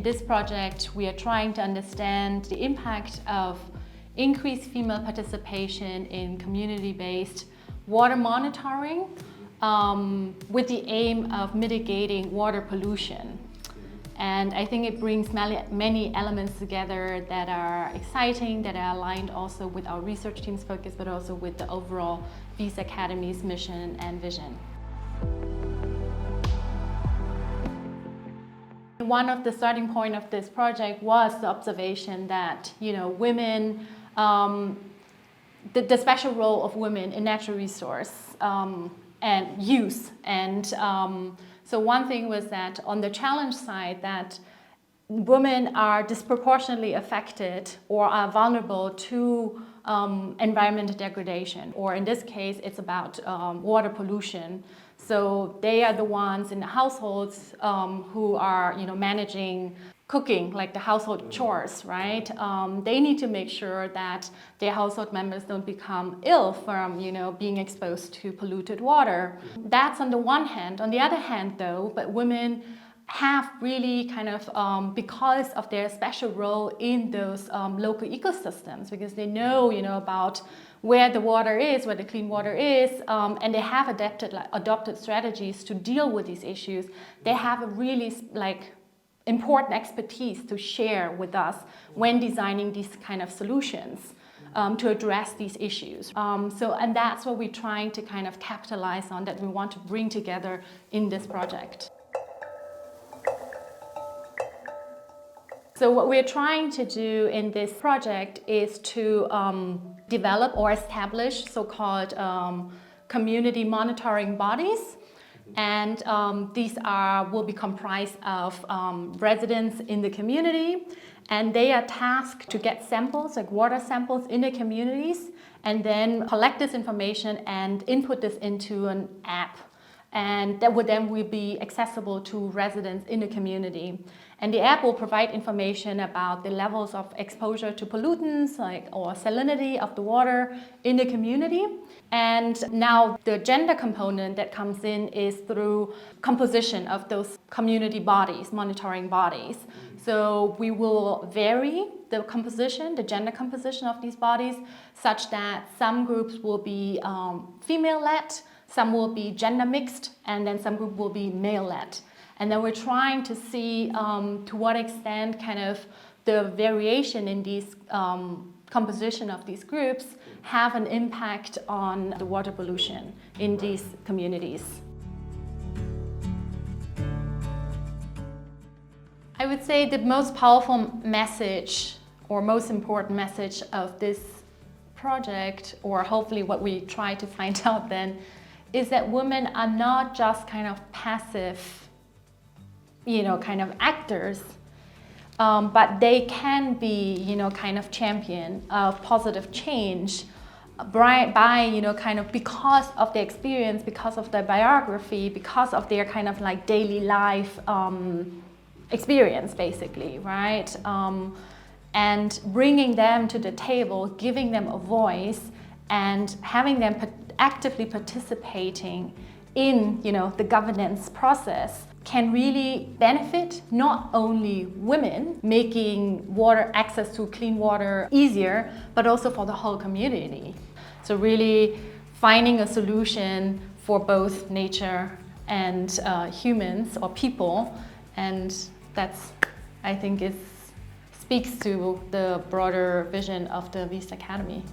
in this project, we are trying to understand the impact of increased female participation in community-based water monitoring with the aim of mitigating water pollution. And I think it brings many elements together that are exciting, that are aligned also with our research team's focus, but also with the overall Wyss Academy's mission and vision. One of the starting point of this project was the observation that, women, the special role of women in natural resource and use. And so one thing was that on the challenge side, that women are disproportionately affected or are vulnerable to environmental degradation, or in this case, it's about water pollution. So they are the ones in the households who are, managing cooking, like the household chores, right? They need to make sure that their household members don't become ill from, being exposed to polluted water. That's on the one hand. On the other hand, though, but women have really kind of, because of their special role in those local ecosystems, because they know, about where the water is, where the clean water is, and they have adopted strategies to deal with these issues. They have a really important expertise to share with us when designing these kind of solutions to address these issues. And that's what we're trying to kind of capitalize on, that we want to bring together in this project. So what we're trying to do in this project is to develop or establish so-called community monitoring bodies. And these will be comprised of residents in the community, and they are tasked to get samples, like water samples in the communities, and then collect this information and input this into an app. And that would then be accessible to residents in the community. And the app will provide information about the levels of exposure to pollutants or salinity of the water in the community. And now the gender component that comes in is through composition of those community bodies, monitoring bodies. So we will vary the composition, the gender composition of these bodies, such that some groups will be female-led, some will be gender mixed, and then some group will be male-led. And then we're trying to see to what extent kind of the variation in these composition of these groups have an impact on the water pollution in these communities. I would say the most powerful message or most important message of this project, or hopefully what we try to find out then, is that women are not just kind of passive, kind of actors, but they can be, kind of champion of positive change by, kind of because of their experience, because of their biography, because of their kind of like daily life experience, basically, right? And bringing them to the table, giving them a voice, and having them actively participating in, the governance process can really benefit not only women, making access to clean water easier, but also for the whole community. So really finding a solution for both nature and humans or people, and that's, I think, speaks to the broader vision of the Wyss Academy.